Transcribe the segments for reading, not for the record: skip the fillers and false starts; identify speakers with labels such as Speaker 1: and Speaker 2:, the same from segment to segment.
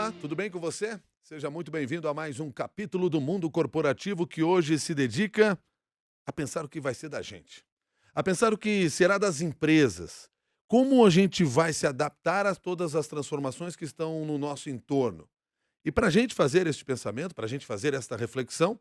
Speaker 1: Olá, tudo bem com você? Seja muito bem-vindo a mais um capítulo do Mundo Corporativo que hoje se dedica a pensar o que vai ser da gente, a pensar o que será das empresas, como a gente vai se adaptar a todas as transformações que estão no nosso entorno. E para a gente fazer este pensamento, para a gente fazer esta reflexão,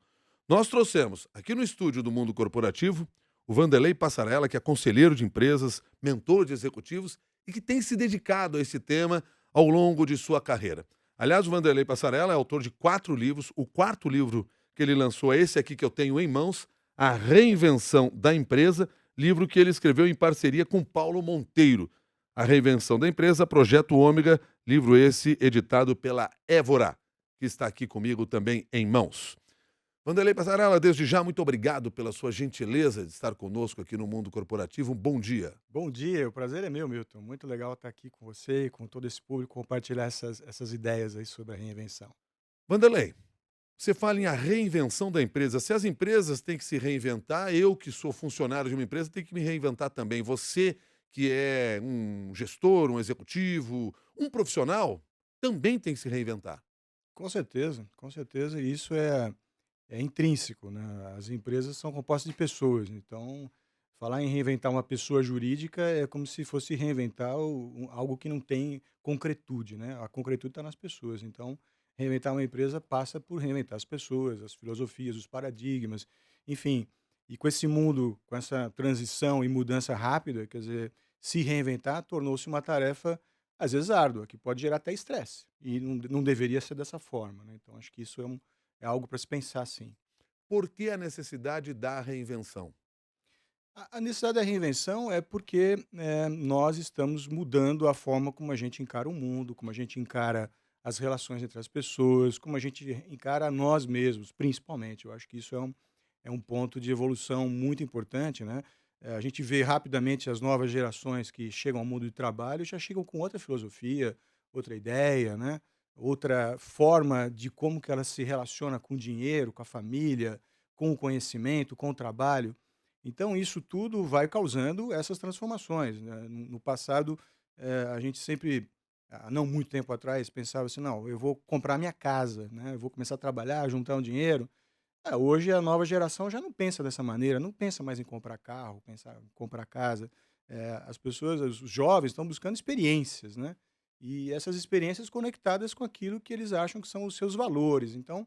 Speaker 1: nós trouxemos aqui no estúdio do Mundo Corporativo o Vanderlei Passarella, que é conselheiro de empresas, mentor de executivos e que tem se dedicado a esse tema ao longo de sua carreira. Aliás, o Vanderlei Passarella é autor de 4 livros. O quarto livro que ele lançou é esse aqui que eu tenho em mãos, A Reinvenção da Empresa, livro que ele escreveu em parceria com Paulo Monteiro. A Reinvenção da Empresa, Projeto Ômega, livro esse editado pela Évora, que está aqui comigo também em mãos. Vanderlei Passarella, desde já, muito obrigado pela sua gentileza de estar conosco aqui no Mundo Corporativo. Um bom dia.
Speaker 2: Bom dia, o prazer é meu, Milton. Muito legal estar aqui com você e com todo esse público, compartilhar essas ideias aí sobre a reinvenção.
Speaker 1: Vanderlei, você fala em a reinvenção da empresa. Se as empresas têm que se reinventar, eu que sou funcionário de uma empresa tenho que me reinventar também. Você que é um gestor, um executivo, um profissional, também tem que se reinventar.
Speaker 2: Com certeza, e isso é intrínseco, né? As empresas são compostas de pessoas, então falar em reinventar uma pessoa jurídica é como se fosse reinventar algo que não tem concretude, né? A concretude está nas pessoas, então reinventar uma empresa passa por reinventar as pessoas, as filosofias, os paradigmas, enfim. E com esse mundo, com essa transição e mudança rápida, quer dizer, se reinventar tornou-se uma tarefa às vezes árdua, que pode gerar até estresse, e não deveria ser dessa forma, né? Então acho que isso é algo para se pensar sim.
Speaker 1: Por que a necessidade da reinvenção?
Speaker 2: A necessidade da reinvenção é porque, nós estamos mudando a forma como a gente encara o mundo, como a gente encara as relações entre as pessoas, como a gente encara nós mesmos, principalmente. Eu acho que isso é um ponto de evolução muito importante, né. A gente vê rapidamente as novas gerações que chegam ao mundo de trabalho, já chegam com outra filosofia, outra ideia, né, outra forma de como que ela se relaciona com o dinheiro, com a família, com o conhecimento, com o trabalho. Então isso tudo vai causando essas transformações, né. No passado, a gente sempre, há não muito tempo atrás, pensava assim: "Não, eu vou comprar minha casa, né, eu vou começar a trabalhar, juntar um dinheiro". Hoje a nova geração já não pensa dessa maneira, não pensa mais em comprar carro, pensar em comprar casa. As pessoas, os jovens estão buscando experiências, né, e essas experiências conectadas com aquilo que eles acham que são os seus valores. Então,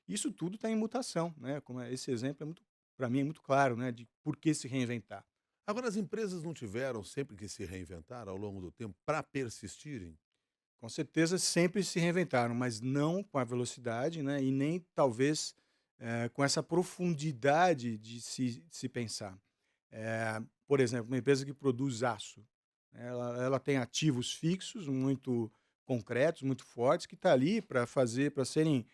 Speaker 2: isso tudo está em mutação, né, como esse exemplo é muito, para mim é muito claro, né, de por que se reinventar.
Speaker 1: Agora, as empresas não tiveram sempre que se reinventar ao longo do tempo para persistirem?
Speaker 2: Com certeza sempre se reinventaram, mas não com a velocidade, né, e nem talvez, com essa profundidade de se pensar. Por exemplo, uma empresa que produz aço, né, ela tem ativos fixos muito concretos, muito fortes, que está ali para serem,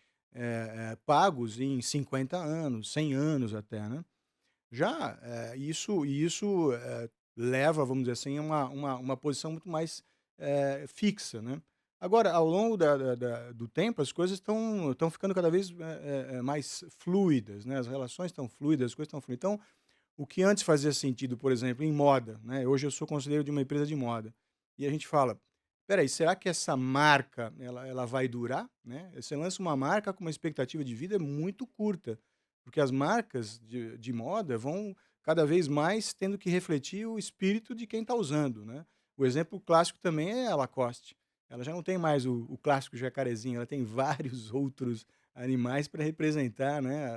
Speaker 2: pagos em 50 anos, 100 anos até, né. Já, isso leva, vamos dizer assim, a uma posição muito mais, fixa, né. Agora, ao longo do tempo, as coisas estão ficando cada vez, mais fluidas, né, as relações estão fluidas, as coisas estão fluidas. Então, o que antes fazia sentido, por exemplo, em moda, né, hoje eu sou conselheiro de uma empresa de moda, e a gente fala: "Espera aí, será que essa marca ela vai durar?", né. Você lança uma marca com uma expectativa de vida muito curta, porque as marcas de moda vão cada vez mais tendo que refletir o espírito de quem está usando, né. O exemplo clássico também é a Lacoste, ela já não tem mais o clássico jacarezinho, ela tem vários outros animais para representar, né,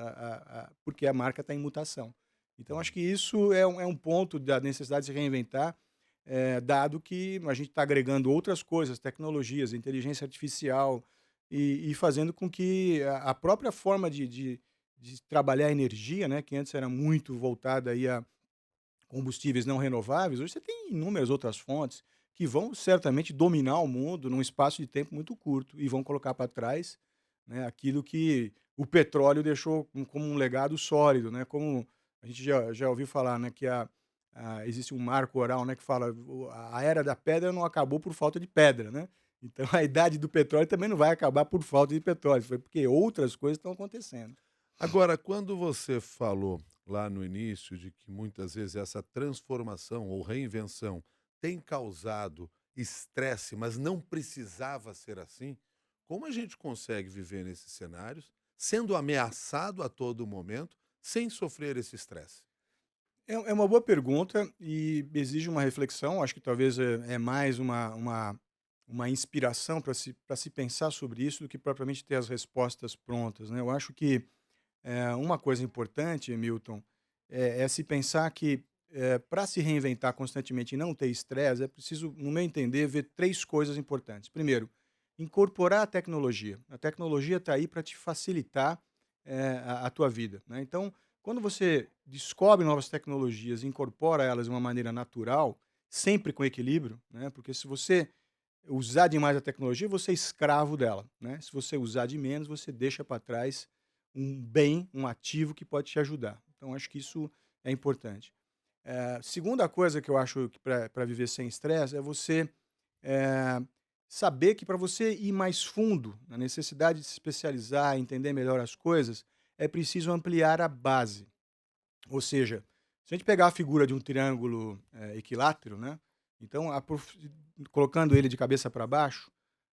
Speaker 2: porque a marca está em mutação. Então acho que isso é um ponto da necessidade de se reinventar, dado que a gente está agregando outras coisas, tecnologias, inteligência artificial, e fazendo com que a própria forma de trabalhar a energia, né, que antes era muito voltada aí a combustíveis não renováveis, hoje você tem inúmeras outras fontes que vão certamente dominar o mundo num espaço de tempo muito curto e vão colocar para trás, né, aquilo que o petróleo deixou como um legado sólido, né, como a gente já ouviu falar, né, que existe um marco oral, né, que fala: "A era da pedra não acabou por falta de pedra", né. Então a idade do petróleo também não vai acabar por falta de petróleo, foi porque outras coisas estão acontecendo.
Speaker 1: Agora, quando você falou lá no início de que muitas vezes essa transformação ou reinvenção tem causado estresse, mas não precisava ser assim, Como a gente consegue viver nesses cenários, sendo ameaçado a todo momento, sem sofrer esse estresse?
Speaker 2: É uma boa pergunta e exige uma reflexão. Acho que talvez é mais uma inspiração para se pensar sobre isso do que propriamente ter as respostas prontas, né? Eu acho que uma coisa importante, Milton, é se pensar que para se reinventar constantemente e não ter estresse, é preciso, no meu entender, ver três coisas importantes. Primeiro, incorporar a tecnologia. A tecnologia está aí para te facilitar a tua vida, né? Então, quando você descobre novas tecnologias e incorpora elas de uma maneira natural, sempre com equilíbrio, né? Porque se você usar demais a tecnologia, você é escravo dela, né? Se você usar de menos, você deixa para trás um bem, um ativo que pode te ajudar. Então, acho que isso é importante. Segunda coisa que eu acho que para viver sem estresse é você eh, saber que para você ir mais fundo na necessidade de se especializar, entender melhor as coisas, é preciso ampliar a base. Ou seja, se a gente pegar a figura de um triângulo equilátero, né? Então, colocando ele de cabeça para baixo,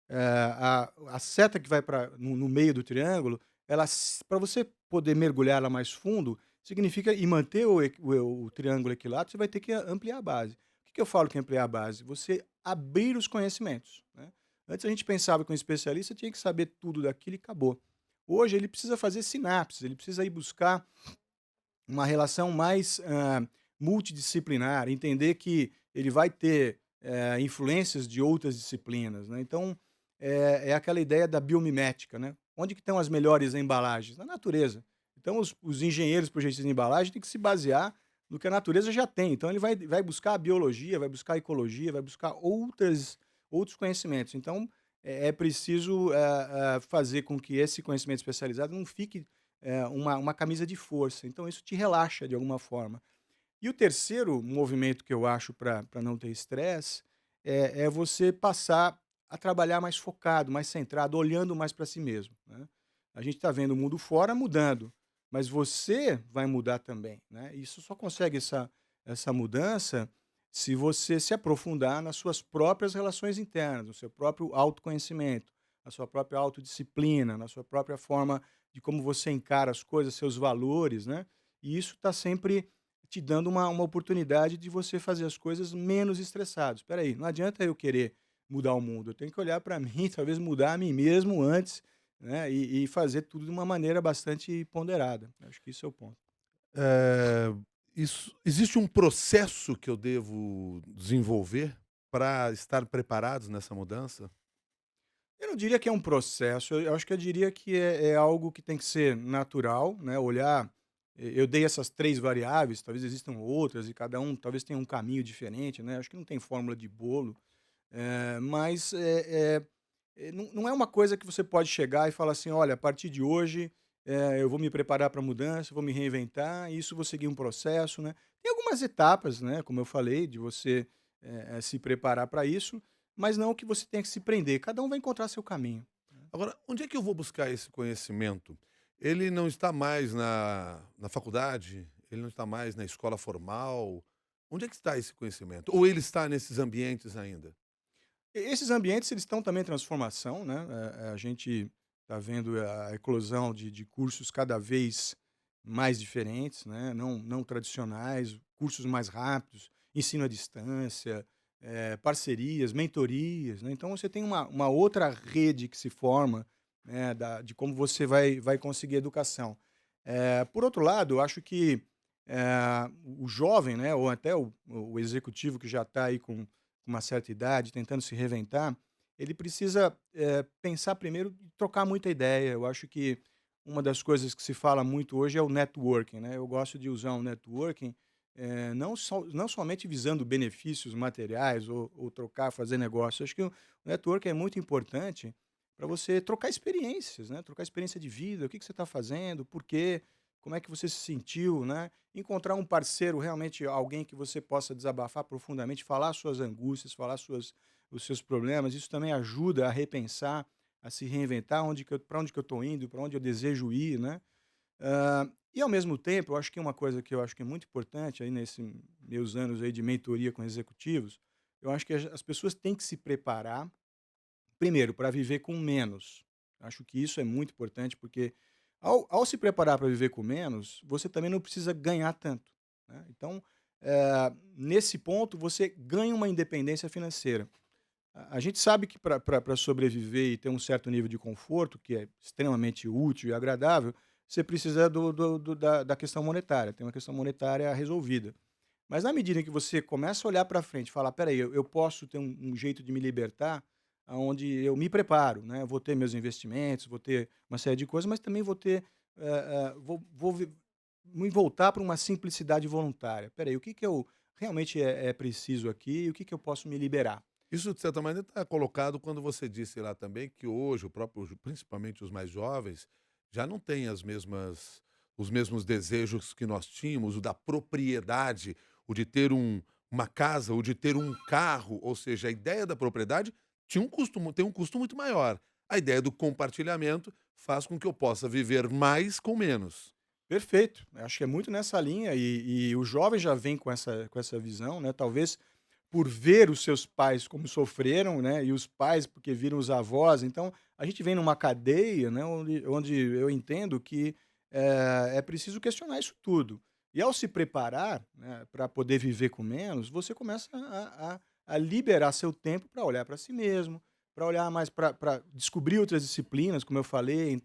Speaker 2: a seta que vai no meio do triângulo, ela, para você poder mergulhar ela mais fundo, significa e manter o triângulo equilátero, você vai ter que ampliar a base. O que eu falo que é ampliar a base? Você abrir os conhecimentos, né? Antes a gente pensava que um especialista tinha que saber tudo daquilo e acabou. Hoje ele precisa fazer sinapses, ele precisa ir buscar uma relação mais multidisciplinar, entender que ele vai ter influências de outras disciplinas, né? Então, é aquela ideia da biomimética, né? Onde que estão as melhores embalagens? Na natureza. Então, os engenheiros projetistas de embalagem têm que se basear no que a natureza já tem. Então, ele vai buscar a biologia, vai buscar a ecologia, vai buscar outros conhecimentos. Então, é preciso fazer com que esse conhecimento especializado não fique uma camisa de força. Então isso te relaxa de alguma forma. E o terceiro movimento que eu acho para não ter estresse é você passar a trabalhar mais focado, mais centrado, olhando mais para si mesmo, né? A gente está vendo o mundo fora mudando, mas você vai mudar também, né? Isso só consegue essa mudança se você se aprofundar nas suas próprias relações internas, no seu próprio autoconhecimento, na sua própria autodisciplina, na sua própria forma de como você encara as coisas, seus valores, né? E isso está sempre te dando uma oportunidade de você fazer as coisas menos estressado. Espera aí, não adianta eu querer mudar o mundo, eu tenho que olhar para mim, talvez mudar a mim mesmo antes, né, e fazer tudo de uma maneira bastante ponderada. Acho que isso é o ponto.
Speaker 1: Eh, existe um processo que eu devo desenvolver para estar preparados nessa mudança?
Speaker 2: Eu não diria que é um processo, eu acho que eu diria que é algo que tem que ser natural, né, olhar eu dei essas 3 variáveis, talvez existam outras e cada um talvez tenha um caminho diferente, né, acho que não tem fórmula de bolo, mas, não é uma coisa que você pode chegar e falar assim: "Olha, a partir de hoje, eu vou me preparar para a mudança, vou me reinventar, e isso vou seguir um processo", né. Tem algumas etapas, né, como eu falei, de você, se preparar para isso, mas não que você tenha que se prender, cada um vai encontrar seu caminho.
Speaker 1: Agora, onde é que eu vou buscar esse conhecimento? Ele não está mais na faculdade? Ele não está mais na escola formal? Onde é que está esse conhecimento? Ou ele está nesses ambientes ainda?
Speaker 2: Esses ambientes eles estão também em transformação, né, a gente está vendo a eclosão de cursos cada vez mais diferentes, né, não tradicionais, cursos mais rápidos, ensino à distância, parcerias, mentorias, né, então você tem uma outra rede que se forma, né, de como você vai conseguir educação. Por outro lado, eu acho que, o jovem, né, ou até o executivo que já está aí com uma certa idade, tentando se reinventar, ele precisa, pensar primeiro e trocar muita ideia. Eu acho que uma das coisas que se fala muito hoje é o networking, né. Eu gosto de usar o networking, não somente visando benefícios materiais ou trocar, fazer negócio. Acho que o networking é muito importante para você trocar experiências, né, trocar experiência de vida, o que que você está fazendo, por quê, como é que você se sentiu, né. Encontrar um parceiro, realmente alguém que você possa desabafar profundamente, falar suas angústias, falar os seus problemas, isso também ajuda a repensar, a se reinventar, para onde que eu estou indo, para onde eu desejo ir, né. E ao mesmo tempo, eu acho que uma coisa que eu acho que é muito importante aí nesses meus anos aí de mentoria com executivos, eu acho que as pessoas têm que se preparar primeiro, para viver com menos. Acho que isso é muito importante, porque ao se preparar para viver com menos, você também não precisa ganhar tanto, né. Então, nesse ponto, você ganha uma independência financeira. A gente sabe que para sobreviver e ter um certo nível de conforto, que é extremamente útil e agradável, você precisa da questão monetária, tem uma questão monetária resolvida. Mas na medida em que você começa a olhar para frente e falar: "Espera aí, eu posso ter um jeito de me libertar, aonde eu me preparo, né, eu vou ter meus investimentos, vou ter uma série de coisas, mas também vou ter, vou me voltar para uma simplicidade voluntária. Espera aí, o que que eu realmente é preciso aqui e o que que eu posso me liberar?".
Speaker 1: Isso, de certa maneira, está colocado quando você disse lá também que hoje o próprio principalmente os mais jovens, já não têm as mesmas os mesmos desejos que nós tínhamos, o da propriedade, o de ter uma casa, o de ter um carro, ou seja, a ideia da propriedade tem um custo muito maior. A ideia do compartilhamento faz com que eu possa viver mais com menos.
Speaker 2: Perfeito, acho que é muito nessa linha e o jovem já vem com essa visão, né, talvez por ver os seus pais como sofreram, né, e os pais porque viram os avós, então a gente vem numa cadeia, né, onde eu entendo que, é preciso questionar isso tudo. E ao se preparar, né, pra poder viver com menos, você começa a liberar seu tempo para olhar para si mesmo, para olhar mais para descobrir outras disciplinas, como eu falei,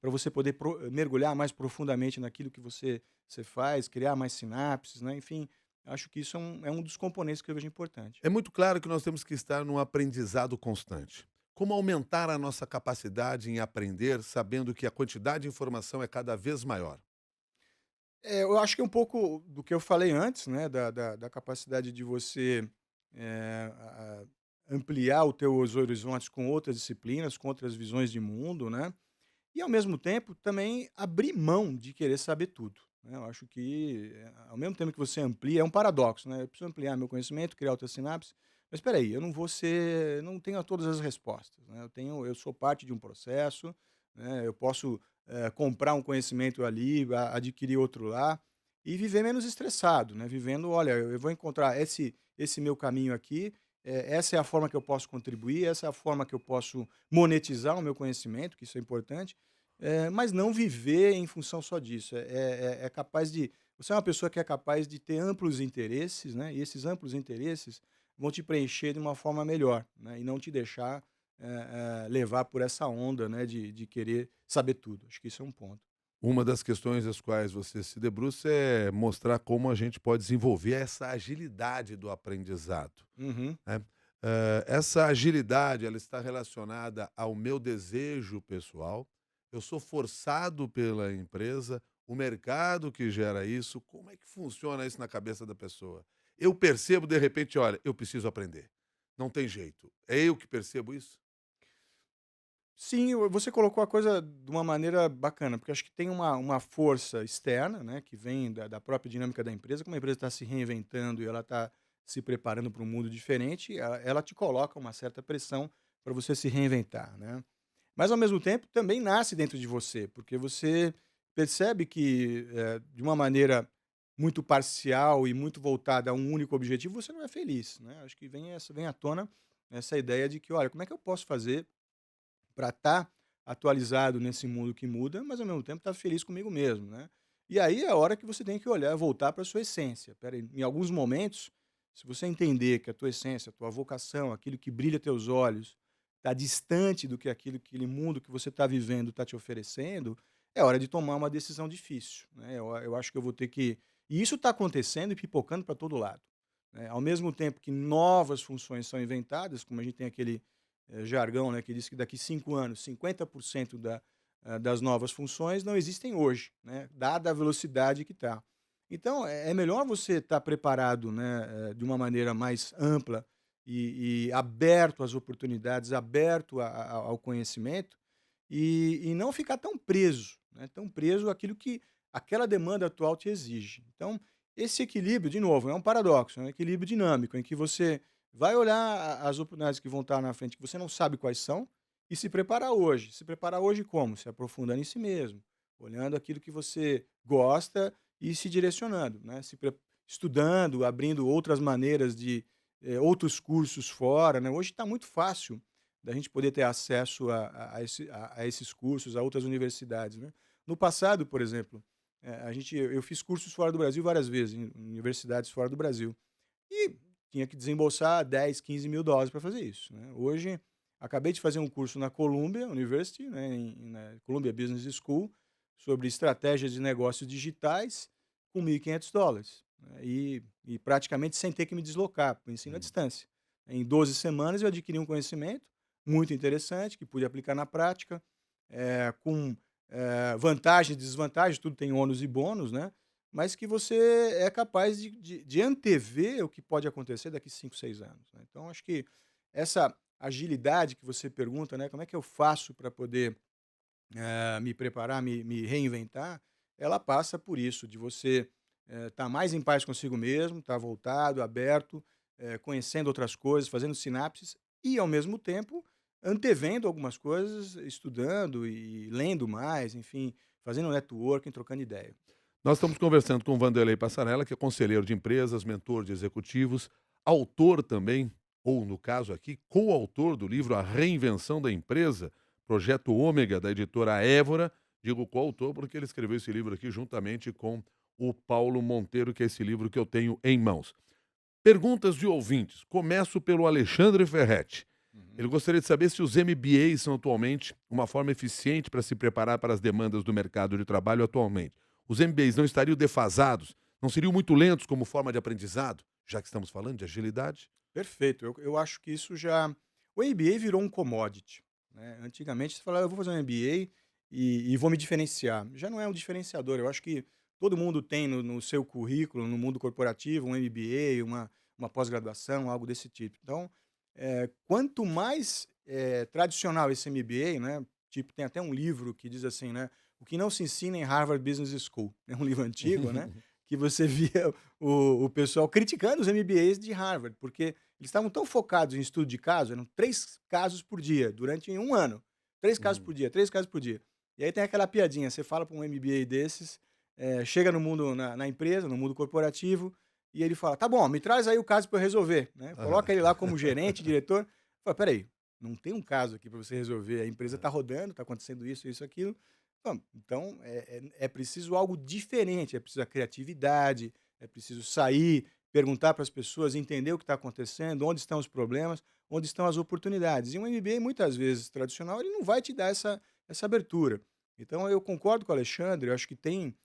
Speaker 2: para você poder mergulhar mais profundamente naquilo que você faz, criar mais sinapses, né, enfim, acho que isso é um dos componentes que eu vejo importante.
Speaker 1: É muito claro que nós temos que estar num aprendizado constante. Como aumentar a nossa capacidade em aprender, sabendo que a quantidade de informação é cada vez maior?
Speaker 2: Eu acho que é um pouco do que eu falei antes, né, da capacidade de você, ampliar os teus horizontes com outras disciplinas, com outras visões de mundo, né, e ao mesmo tempo também abrir mão de querer saber tudo, né. Eu acho que, ao mesmo tempo que você amplia é um paradoxo, né, eu preciso ampliar meu conhecimento, criar outras sinapses, mas espera aí, eu não tenho todas as respostas, né, eu sou parte de um processo, né, eu posso, comprar um conhecimento ali, adquirir outro lá, e viver menos estressado, né, vivendo: "Olha, eu vou encontrar esse meu caminho aqui, essa é a forma que eu posso contribuir, essa é a forma que eu posso monetizar o meu conhecimento", que isso é importante, mas não viver em função só disso. É capaz de você é uma pessoa que é capaz de ter amplos interesses, né, e esses amplos interesses vão te preencher de uma forma melhor, né, e não te deixar, levar por essa onda, né, de querer saber tudo. Acho que isso é um ponto.
Speaker 1: Uma das questões das quais você se debruça é mostrar como a gente pode desenvolver essa agilidade do aprendizado,
Speaker 2: Uhum.
Speaker 1: né. Essa agilidade, ela está relacionada ao meu desejo pessoal, eu sou forçado pela empresa, o mercado que gera isso, como é que funciona isso na cabeça da pessoa? Eu percebo de repente: "Olha, eu preciso aprender, não tem jeito". É eu que percebo isso?
Speaker 2: Sim, você colocou a coisa de uma maneira bacana, porque acho que tem uma força externa, né, que vem da própria dinâmica da empresa, como a empresa está se reinventando e ela está se preparando para um mundo diferente, ela te coloca uma certa pressão para você se reinventar, né. Mas ao mesmo tempo também nasce dentro de você, porque você percebe que, de uma maneira muito parcial e muito voltada a um único objetivo, você não é feliz, né. Acho que vem à tona essa ideia de que: "Olha, como é que eu posso fazer para estar atualizado nesse mundo que muda, mas ao mesmo tempo estar feliz comigo mesmo, né?". E aí é a hora que você tem que olhar, voltar para sua essência. Espera aí, em alguns momentos, se você entender que a tua essência, a tua vocação, aquilo que brilha teus olhos, está distante do que aquele mundo que você está vivendo está te oferecendo, é hora de tomar uma decisão difícil, né? Eu acho que eu vou ter que e isso está acontecendo e pipocando para todo lado, né? Ao mesmo tempo que novas funções são inventadas, como a gente tem aquele jargão, né, que diz que daqui 5 anos 50% das novas funções não existem hoje, né, dada a velocidade que está. Então é melhor você estar preparado, né, de uma maneira mais ampla e aberto às oportunidades, aberto ao conhecimento, e não ficar tão preso, né, tão preso àquilo que aquela demanda atual te exige. Então, esse equilíbrio, de novo, é um paradoxo, é um equilíbrio dinâmico em que você vai olhar as oportunidades que vão estar na frente que você não sabe quais são e se preparar hoje. Se preparar hoje como? Se aprofundando em si mesmo, olhando aquilo que você gosta e se direcionando, né? Estudando, abrindo outras maneiras de outros cursos fora, né? Hoje está muito fácil da gente poder ter acesso a esses cursos, a outras universidades, né. No passado, por exemplo, eu fiz cursos fora do Brasil várias vezes, em universidades fora do Brasil, e tinha que desembolsar 10, 15 mil dólares para fazer isso, né. Hoje, acabei de fazer um curso na Columbia University, né, na Columbia Business School, sobre estratégias de negócios digitais, com $1.500, né, e praticamente sem ter que me deslocar, para o ensino à
Speaker 1: Hum.
Speaker 2: distância. Em 12 semanas eu adquiri um conhecimento muito interessante, que pude aplicar na prática, com, vantagens e desvantagens, tudo tem ônus e bônus, né, mas que você é capaz de antever o que pode acontecer daqui 5, 6 anos, né. Então acho que essa agilidade que você pergunta, né, como é que eu faço para poder me preparar, me reinventar, ela passa por isso, de você estar mais em paz consigo mesmo, estar voltado, aberto, conhecendo outras coisas, fazendo sinapses e, ao mesmo tempo, antevendo algumas coisas, estudando e lendo mais, enfim, fazendo networking, trocando ideia.
Speaker 1: Nós estamos conversando com o Vanderlei Passarella, que é conselheiro de empresas, mentor de executivos, autor também, ou no caso aqui, coautor do livro A Reinvenção da Empresa, Projeto Ômega, da editora Évora. Digo coautor porque ele escreveu esse livro aqui juntamente com o Paulo Monteiro, que é esse livro que eu tenho em mãos. Perguntas de ouvintes. Começo pelo Alexandre Ferretti.
Speaker 2: Uhum.
Speaker 1: Ele gostaria de saber se os MBAs são atualmente uma forma eficiente para se preparar para as demandas do mercado de trabalho atualmente. Os MBAs não estariam defasados? Não seriam muito lentos como forma de aprendizado? Já que estamos falando de agilidade?
Speaker 2: Perfeito, eu acho que isso já. O MBA virou um commodity, né? Antigamente você falava: "Eu vou fazer um MBA e vou me diferenciar". Já não é um diferenciador, eu acho que todo mundo tem no seu currículo, no mundo corporativo, um MBA, uma pós-graduação, algo desse tipo. Então, quanto mais, tradicional esse MBA, né, tipo, tem até um livro que diz assim, né, "O que não se ensina em Harvard Business School", é um livro antigo, né, que você via o pessoal criticando os MBAs de Harvard, porque eles estavam tão focados em estudo de caso, eram 3 casos por dia, durante um ano. 3 casos por
Speaker 1: Hum.
Speaker 2: dia, 3 casos por dia. E aí tem aquela piadinha, você fala para um MBA desses, chega no mundo na empresa, no mundo corporativo, e ele fala: "Tá bom, me traz aí o caso para eu resolver", né.
Speaker 1: Aham.
Speaker 2: Coloca ele lá como gerente, diretor, fala: "Espera aí, não tem um caso aqui para você resolver, a empresa está rodando, está acontecendo isso, isso, aquilo". Então é preciso algo diferente, é preciso a criatividade, é preciso sair, perguntar para as pessoas, entender o que está acontecendo, onde estão os problemas, onde estão as oportunidades. E um MBA, muitas vezes, tradicional, ele não vai te dar essa abertura. Então, eu concordo com o Alexandre, eu acho que tem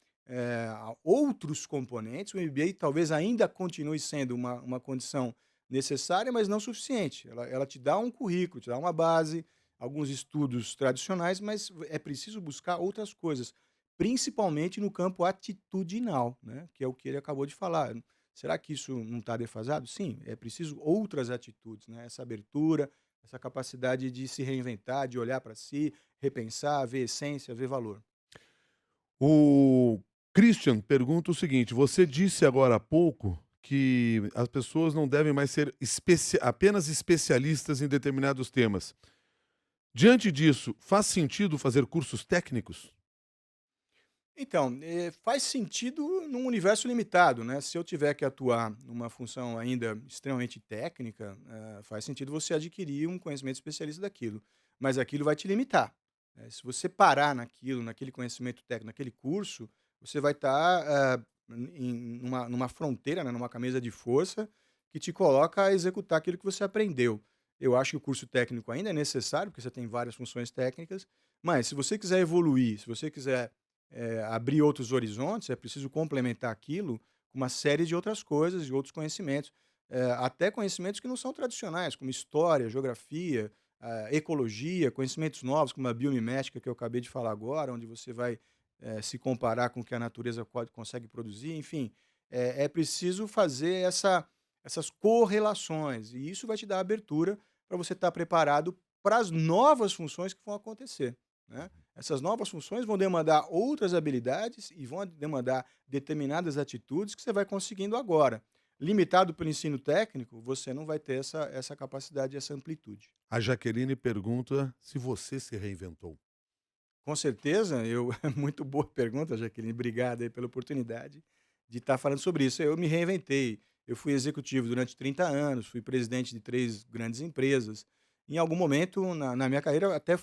Speaker 2: outros componentes. O MBA talvez ainda continue sendo uma condição necessária, mas não suficiente. Ela te dá um currículo, te dá uma base, alguns estudos tradicionais, mas é preciso buscar outras coisas, principalmente no campo atitudinal, né, que é o que ele acabou de falar. Será que isso não está defasado? Sim, é preciso outras atitudes, né, essa abertura, essa capacidade de se reinventar, de olhar para si, repensar, ver essência, ver valor.
Speaker 1: O Christian pergunta o seguinte: você disse agora há pouco que as pessoas não devem mais ser apenas especialistas em determinados temas. Diante disso, faz sentido fazer cursos técnicos?
Speaker 2: Então, faz sentido num universo limitado, né, se eu tiver que atuar numa função ainda extremamente técnica, faz sentido você adquirir um conhecimento especialista daquilo, mas aquilo vai te limitar, né, se você parar naquilo, naquele conhecimento técnico, naquele curso, você vai estar, numa fronteira, né, numa camisa de força, que te coloca a executar aquilo que você aprendeu. Eu acho que o curso técnico ainda é necessário, porque você tem várias funções técnicas, mas se você quiser evoluir, se você quiser abrir outros horizontes, é preciso complementar aquilo com uma série de outras coisas, de outros conhecimentos, até conhecimentos que não são tradicionais, como história, geografia, ecologia, conhecimentos novos, como a biomimética, que eu acabei de falar agora, onde você vai se comparar com o que a natureza consegue produzir, enfim, é preciso fazer essas correlações, e isso vai te dar abertura para você estar preparado para as novas funções que vão acontecer, né? Essas novas funções vão demandar outras habilidades e vão demandar determinadas atitudes que você vai conseguindo agora. Limitado pelo ensino técnico, você não vai ter essa capacidade, essa amplitude.
Speaker 1: A Jaqueline pergunta se você se reinventou.
Speaker 2: Com certeza, eu muito boa pergunta, Jaqueline. Obrigado aí pela oportunidade de estar falando sobre isso. Eu me reinventei. Eu fui executivo durante 30 anos, fui presidente de 3 grandes empresas. Em algum momento na minha carreira, até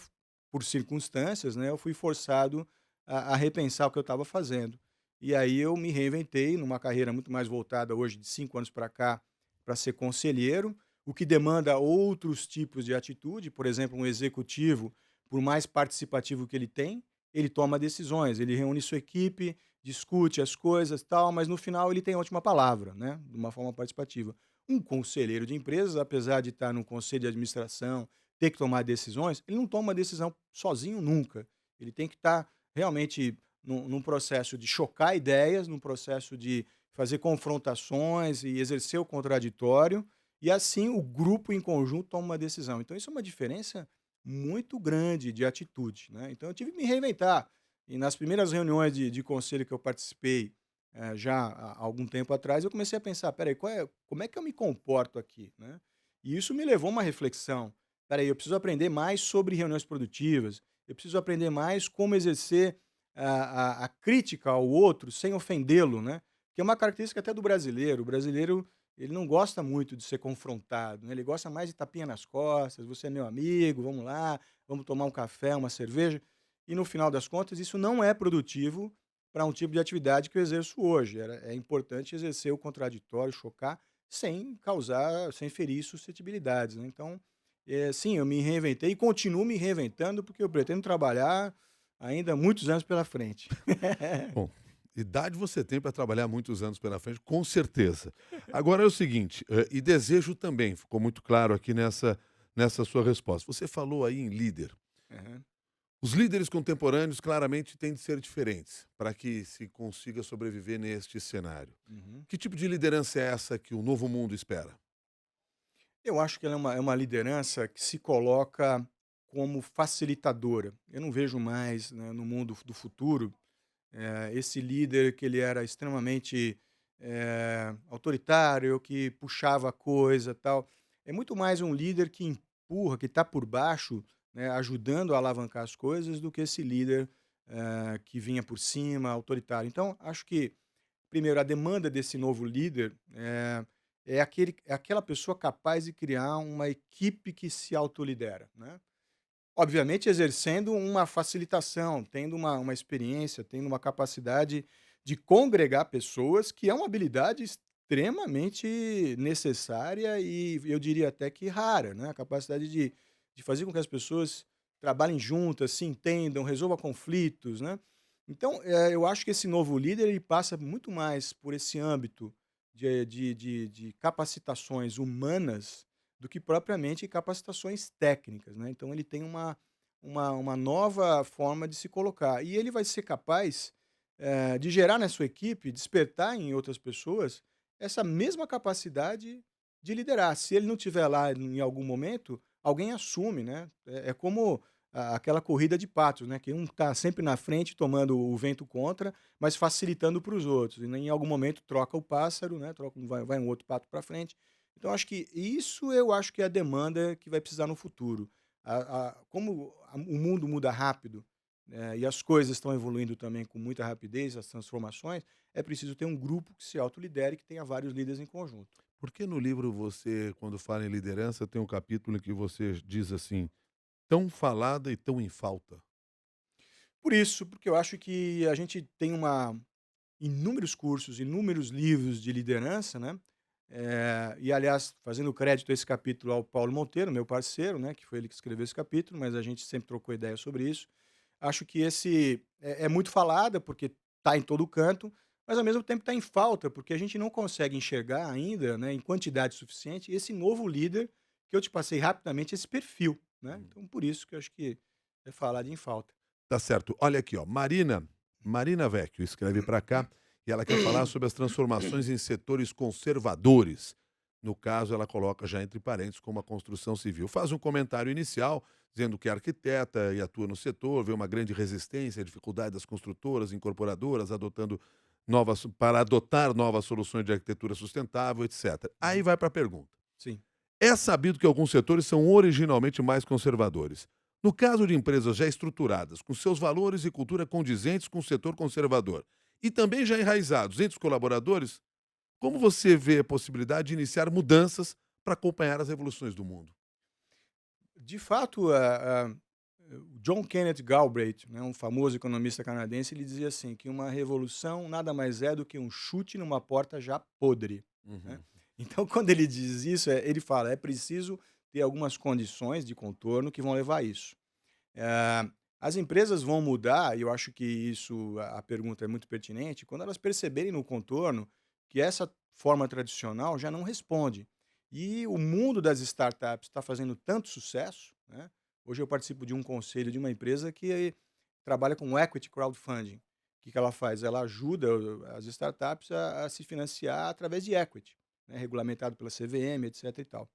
Speaker 2: por circunstâncias, né, eu fui forçado a repensar o que eu estava fazendo. E aí eu me reinventei numa carreira muito mais voltada hoje de 5 anos para cá, para ser conselheiro, o que demanda outros tipos de atitude. Por exemplo, um executivo, por mais participativo que ele toma decisões, ele reúne sua equipe, discute as coisas, tal, mas no final ele tem a última palavra, né, de uma forma participativa. Um conselheiro de empresas, apesar de estar no conselho de administração, ter que tomar decisões, ele não toma decisão sozinho nunca. Ele tem que estar realmente num processo de chocar ideias, num processo de fazer confrontações e exercer o contraditório, e assim o grupo em conjunto toma uma decisão. Então isso é uma diferença muito grande de atitude, né. Então eu tive que me reinventar, e nas primeiras reuniões de conselho que eu participei, já há algum tempo atrás, eu comecei a pensar: "Espera aí, como é que eu me comporto aqui?", né. E isso me levou a uma reflexão: "Espera aí, eu preciso aprender mais sobre reuniões produtivas, eu preciso aprender mais como exercer a crítica ao outro sem ofendê-lo", né, que é uma característica até do brasileiro. O brasileiro, ele não gosta muito de ser confrontado, né, ele gosta mais de tapinha nas costas: "Você é meu amigo, vamos lá, vamos tomar um café, uma cerveja", e no final das contas isso não é produtivo para um tipo de atividade que eu exerço hoje. É importante exercer o contraditório, chocar, sem ferir suscetibilidades, né. Então, sim, eu me reinventei e continuo me reinventando, porque eu pretendo trabalhar ainda muitos anos pela frente.
Speaker 1: Bom, idade você tem para trabalhar muitos anos pela frente, com certeza. Agora é o seguinte, e desejo também, ficou muito claro aqui nessa sua resposta. Você falou aí em líder.
Speaker 2: Aham.
Speaker 1: Os líderes contemporâneos claramente têm de ser diferentes para que se consiga sobreviver neste cenário.
Speaker 2: Uhum.
Speaker 1: Que tipo de liderança é essa que o novo mundo espera?
Speaker 2: Eu acho que ela é uma liderança que se coloca como facilitadora. Eu não vejo mais, né, no mundo do futuro, esse líder que ele era extremamente, autoritário, que puxava a coisa, tal. É muito mais um líder que empurra, que está por baixo, né, ajudando a alavancar as coisas, do que esse líder, que vinha por cima, autoritário. Então, acho que, primeiro, a demanda desse novo líder, é aquela pessoa capaz de criar uma equipe que se autolidera, né. Obviamente exercendo uma facilitação, tendo uma experiência, tendo uma capacidade de congregar pessoas, que é uma habilidade extremamente necessária e eu diria até que rara, né, a capacidade de fazer com que as pessoas trabalhem juntas, se entendam, resolvam conflitos, né. Então, eu acho que esse novo líder, ele passa muito mais por esse âmbito de capacitações humanas do que propriamente capacitações técnicas, né. Então ele tem uma nova forma de se colocar. E ele vai ser capaz, de gerar na sua equipe, despertar em outras pessoas, essa mesma capacidade de liderar. Se ele não estiver lá em algum momento, alguém assume, né. É como aquela corrida de patos, né, que um está sempre na frente tomando o vento contra, mas facilitando para os outros, e em algum momento troca o pássaro, né, vai um outro pato para frente. Então acho que isso, eu acho que é a demanda que vai precisar no futuro. O mundo muda rápido, e as coisas estão evoluindo também com muita rapidez, as transformações, é preciso ter um grupo que se autolidere, que tenha vários líderes em conjunto.
Speaker 1: Porque no livro você, quando fala em liderança, tem um capítulo em que você diz assim: tão falada e tão em falta.
Speaker 2: Por isso, porque eu acho que a gente tem inúmeros cursos, inúmeros livros de liderança, né, e aliás, fazendo crédito a esse capítulo ao Paulo Monteiro, meu parceiro, né, que foi ele que escreveu esse capítulo, mas a gente sempre trocou ideia sobre isso. Acho que esse é muito falada, porque está em todo canto, mas ao mesmo tempo está em falta, porque a gente não consegue enxergar ainda, né, em quantidade suficiente, esse novo líder que eu te passei rapidamente, esse perfil, né.
Speaker 1: Hum.
Speaker 2: Então por isso que eu acho que é falado em falta.
Speaker 1: Tá certo. Olha aqui, ó, Marina Vecchio escreve para cá e ela quer falar sobre as transformações em setores conservadores. No caso, ela coloca já entre parênteses como a construção civil. Faz um comentário inicial dizendo que é arquiteta e atua no setor, vê uma grande resistência, dificuldade das construtoras, incorporadoras para adotar novas soluções de arquitetura sustentável, etc. Aí
Speaker 2: Uhum.
Speaker 1: vai para a pergunta.
Speaker 2: Sim.
Speaker 1: É sabido que alguns setores são originalmente mais conservadores. No caso de empresas já estruturadas, com seus valores e cultura condizentes com o setor conservador, e também já enraizados entre os colaboradores, como você vê a possibilidade de iniciar mudanças para acompanhar as evoluções do mundo?
Speaker 2: De fato, o John Kenneth Galbraith, né, um famoso economista canadense, ele dizia assim, que uma revolução nada mais é do que um chute numa porta já podre, né.
Speaker 1: Uhum.
Speaker 2: Então, quando ele diz isso, ele fala: "É preciso ter algumas condições de contorno que vão levar a isso". As empresas vão mudar, e eu acho que isso a pergunta é muito pertinente, quando elas perceberem no contorno que essa forma tradicional já não responde. E o mundo das startups está fazendo tanto sucesso, né? Hoje eu participo de um conselho de uma empresa que trabalha com equity crowdfunding. O que ela faz? Ela ajuda as startups a se financiar através de equity, né? Regulamentado pela CVM, etc. e tal.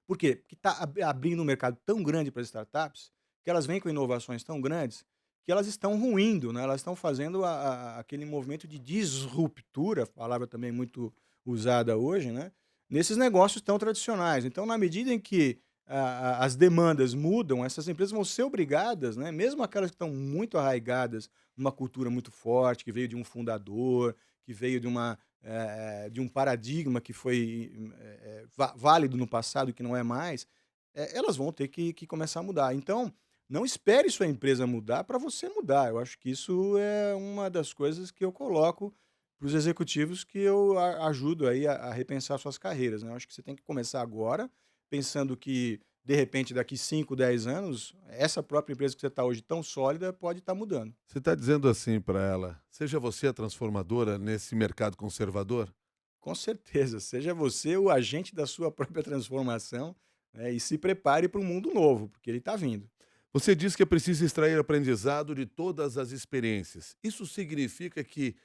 Speaker 2: Por quê? Porque está abrindo um mercado tão grande para as startups, que elas vêm com inovações tão grandes, que elas estão ruindo, né, elas estão fazendo aquele movimento de disruptura, palavra também muito usada hoje, né, nesses negócios tão tradicionais. Então, na medida em que as demandas mudam, essas empresas vão ser obrigadas, né, mesmo aquelas que estão muito arraigadas numa cultura muito forte, que veio de um fundador, que veio de um paradigma que foi válido no passado e que não é mais, elas vão ter que começar a mudar. Então, não espere sua empresa mudar para você mudar. Eu acho que isso é uma das coisas que eu coloco para os executivos que eu ajudo aí a repensar suas carreiras, né. Eu acho que você tem que começar agora, pensando que, de repente, daqui 5, 10 anos, essa própria empresa que você está hoje tão sólida pode estar mudando.
Speaker 1: Você está dizendo assim para ela: seja você a transformadora nesse mercado conservador?
Speaker 2: Com certeza, seja você o agente da sua própria transformação, né, e se prepare para um mundo novo, porque ele está vindo.
Speaker 1: Você diz que é preciso extrair aprendizado de todas as experiências. Isso significa que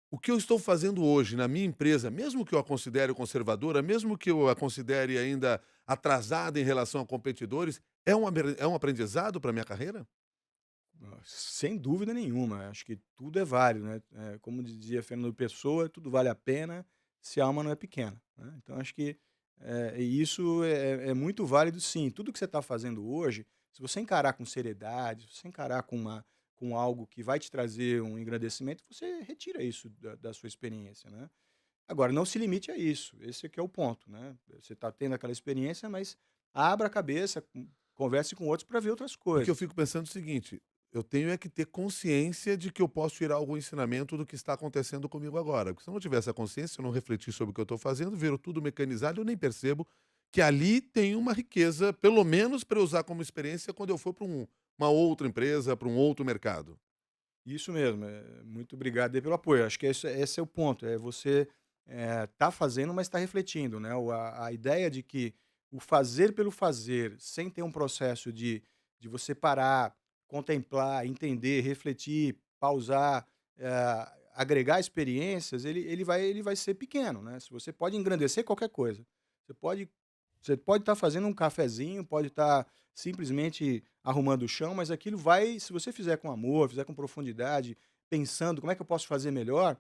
Speaker 1: o que eu estou fazendo hoje na minha empresa, mesmo que eu a considere conservadora, mesmo que eu a considere ainda atrasada em relação a competidores, é um aprendizado para a minha carreira?
Speaker 2: Sem dúvida nenhuma, acho que tudo é válido, né? Como dizia Fernando Pessoa, tudo vale a pena se a alma não é pequena, né? Então acho que isso é muito válido, sim. Tudo que você está fazendo hoje, se você encarar com seriedade, se você encarar com algo que vai te trazer um engrandecimento, você retira isso da sua experiência, né? Agora, não se limite a isso, esse é que é o ponto, né? Você está tendo aquela experiência, mas abra a cabeça, converse com outros para ver outras
Speaker 1: Porque eu
Speaker 2: coisas.
Speaker 1: fico pensando o seguinte: eu tenho é que ter consciência de que eu posso tirar algum ensinamento do que está acontecendo comigo agora. Porque se eu não tiver essa consciência, se eu não refletir sobre o que eu estou fazendo, viro tudo mecanizado, eu nem percebo que ali tem uma riqueza, pelo menos para eu usar como experiência quando eu for para uma outra empresa, para um outro mercado.
Speaker 2: Isso mesmo, muito obrigado aí pelo apoio. Acho que esse é o ponto, é você, tá fazendo, mas está refletindo, né. A ideia de que o fazer pelo fazer, sem ter um processo de você parar, contemplar, entender, refletir, pausar, agregar experiências, ele vai ser pequeno, né. Se você pode engrandecer qualquer coisa. Você pode você pode estar fazendo um cafezinho, pode estar simplesmente arrumando o chão, mas aquilo vai, se você fizer com amor, fizer com profundidade, pensando como é que eu posso fazer melhor,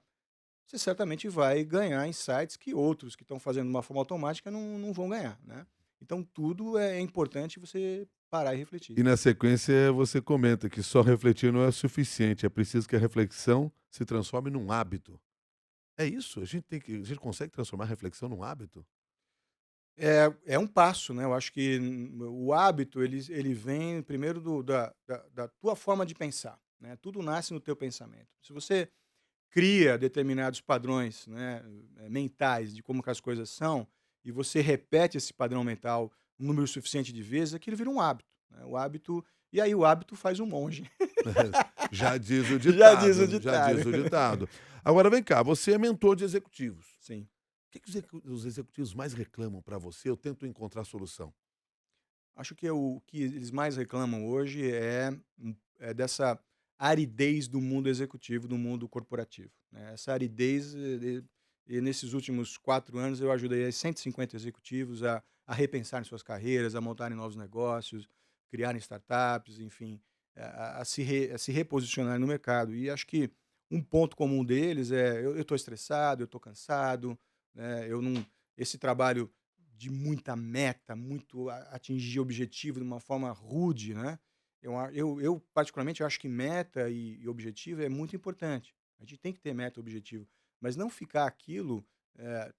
Speaker 2: você certamente vai ganhar insights que outros que estão fazendo de uma forma automática não vão ganhar, né. Então tudo é importante você parar e refletir.
Speaker 1: E na sequência você comenta que só refletir não é suficiente, é preciso que a reflexão se transforme num hábito. É isso? A gente consegue transformar a reflexão num hábito?
Speaker 2: É um passo, né, eu acho que o hábito ele vem primeiro da tua forma de pensar, né, tudo nasce no teu pensamento. Se você cria determinados padrões, né, mentais de como que as coisas são, e você repete esse padrão mental um número suficiente de vezes, aquilo vira um hábito, né, o hábito e aí o hábito faz um monge.
Speaker 1: Já diz o
Speaker 2: Já diz o
Speaker 1: ditado, já
Speaker 2: ditado.
Speaker 1: diz o ditado. Agora vem cá, você é mentor de executivos.
Speaker 2: Sim.
Speaker 1: O que que os executivos mais reclamam para você? Eu tento encontrar solução.
Speaker 2: Acho que o que eles mais reclamam hoje é dessa aridez do mundo executivo, do mundo corporativo, né. Essa aridez, e nesses últimos 4 anos eu ajudei aí 150 executivos a repensarem suas carreiras, a montarem novos negócios, criarem startups, enfim, a se reposicionarem no mercado. E acho que um ponto comum deles é: eu estou estressado, eu estou cansado, né, eu não esse trabalho de muita meta, muito atingir objetivo de uma forma rude, né. Eu particularmente acho que meta e objetivo é muito importante. A gente tem que ter meta e objetivo, mas não ficar aquilo,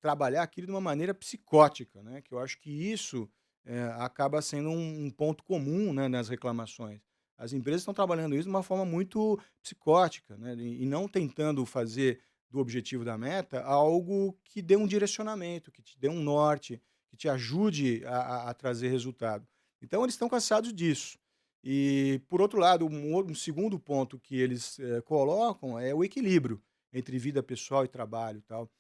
Speaker 2: trabalhar aquilo de uma maneira psicótica, né, que eu acho que isso, acaba sendo um ponto comum, né, nas reclamações. As empresas estão trabalhando isso de uma forma muito psicótica, né, e não tentando fazer do objetivo da meta algo que dê um direcionamento, que te dê um norte, que te ajude a trazer resultado. Então eles estão cansados disso. E, por outro lado, um segundo ponto que eles colocam é o equilíbrio entre vida pessoal e trabalho e tal.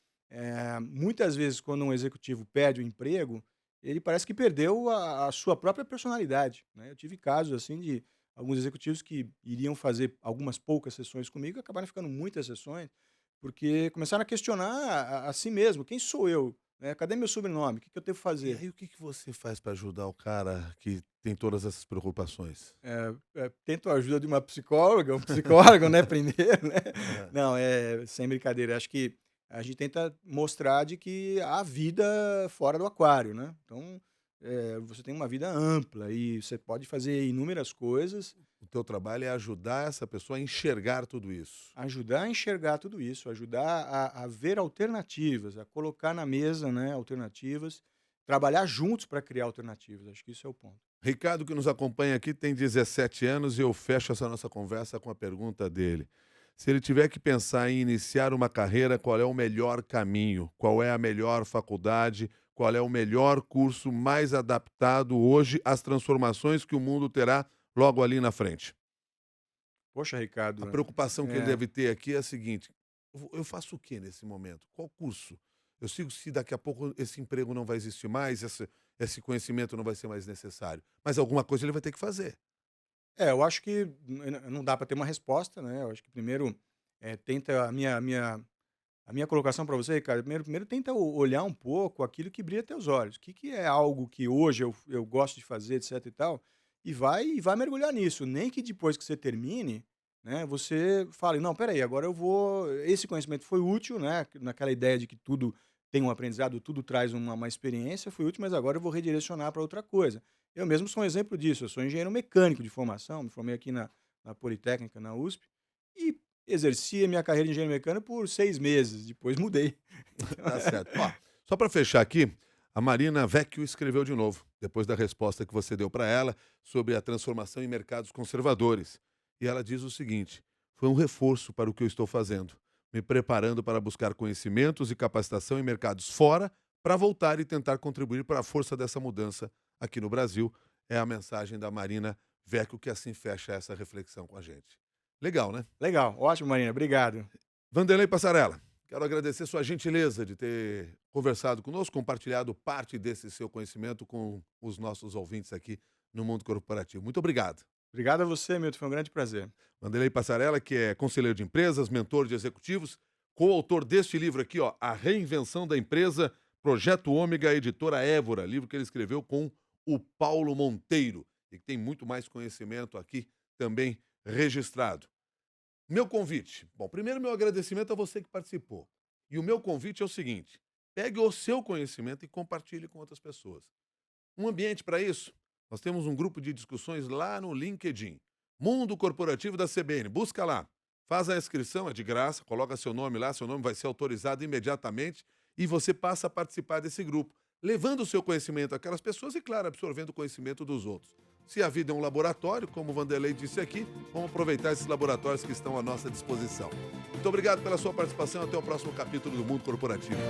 Speaker 2: Muitas vezes, quando um executivo perde o emprego, ele parece que perdeu a sua própria personalidade, né. Eu tive casos, assim, de alguns executivos que iriam fazer algumas poucas sessões comigo e acabaram ficando muitas sessões, porque começaram a questionar a si mesmo: "Quem sou eu? Né, cadê meu sobrenome? O que que eu devo
Speaker 1: E
Speaker 2: fazer?".
Speaker 1: aí o que que você faz para ajudar o cara que tem todas essas preocupações?
Speaker 2: Tento a ajuda de uma psicóloga, um psicólogo, né, primeiro, né.
Speaker 1: Aham.
Speaker 2: Não, sem brincadeira, acho que a gente tenta mostrar de que há vida fora do aquário, né. Então, você tem uma vida ampla e você pode fazer inúmeras coisas,
Speaker 1: O teu trabalho é ajudar essa pessoa a enxergar tudo isso.
Speaker 2: ajudar a enxergar tudo isso, ajudar a ver alternativas, a colocar na mesa, né, alternativas, trabalhar juntos para criar alternativas, acho que isso é o ponto.
Speaker 1: Ricardo, que nos acompanha aqui, tem 17 anos e eu fecho essa nossa conversa com a pergunta dele. Se ele tiver que pensar em iniciar uma carreira, qual é o melhor caminho? Qual é a melhor faculdade? Qual é o melhor curso mais adaptado hoje às transformações que o mundo terá logo ali na frente?
Speaker 2: Poxa,
Speaker 1: A
Speaker 2: Ricardo,
Speaker 1: preocupação que ele
Speaker 2: é
Speaker 1: deve ter aqui é a seguinte: eu faço o que nesse momento? Qual curso? Eu sigo se daqui a pouco esse emprego não vai existir mais, esse conhecimento não vai ser mais necessário. Mas alguma coisa ele vai ter que fazer.
Speaker 2: eu acho que não dá para ter uma resposta, né, eu acho que primeiro, tenta a minha colocação para você, cara, primeiro tenta olhar um pouco aquilo que brilha teus olhos. O que que é algo que hoje eu gosto de fazer, etc e tal, e vai mergulhar nisso. Nem que depois que você termine, né, você fale: "Não, espera aí, agora eu vou esse conhecimento foi útil, né, naquela ideia de que tudo tem um aprendizado, tudo traz uma experiência, foi útil, mas agora eu vou redirecionar para outra coisa". Eu mesmo sou um exemplo disso, eu sou engenheiro mecânico de formação, me formei aqui na Politécnica, na USP, e exerci a minha carreira de engenheiro mecânico por 6 meses, depois mudei. Então
Speaker 1: Tá certo. Ó, só para fechar aqui, a Marina Vecchio escreveu de novo, depois da resposta que você deu para ela sobre a transformação em mercados conservadores. E ela diz o seguinte: foi um reforço para o que eu estou fazendo, me preparando para buscar conhecimentos e capacitação em mercados fora, para voltar e tentar contribuir para a força dessa mudança aqui no Brasil. É a mensagem da Marina Vecchio que assim fecha essa reflexão com a gente. Legal, né?
Speaker 2: legal, ótimo, Marina, obrigado.
Speaker 1: Vanderlei Passarella, quero agradecer sua gentileza de ter conversado conosco, compartilhado parte desse seu conhecimento com os nossos ouvintes aqui no Mundo Corporativo. Muito obrigado.
Speaker 2: Obrigado a você, Milton, foi um grande prazer.
Speaker 1: Vanderlei Passarella, que é conselheiro de empresas, mentor de executivos, coautor deste livro aqui, ó, A Reinvenção da Empresa, Projeto Ômega, editora Évora, livro que ele escreveu com o Paulo Monteiro, e que tem muito mais conhecimento aqui também registrado. Meu convite. Bom, primeiro meu agradecimento a você que participou. E o meu convite é o seguinte: pegue o seu conhecimento e compartilhe com outras pessoas. Um ambiente para isso? Nós temos um grupo de discussões lá no LinkedIn. Mundo Corporativo da CBN. Busca lá. Faz a inscrição, é de graça, coloca seu nome lá, seu nome vai ser autorizado imediatamente e você passa a participar desse grupo, levando o seu conhecimento àquelas pessoas e, claro, absorvendo o conhecimento dos outros. Se a vida é um laboratório, como o Vanderlei disse aqui, vamos aproveitar esses laboratórios que estão à nossa disposição. Muito obrigado pela sua participação. Até o próximo capítulo do Mundo Corporativo.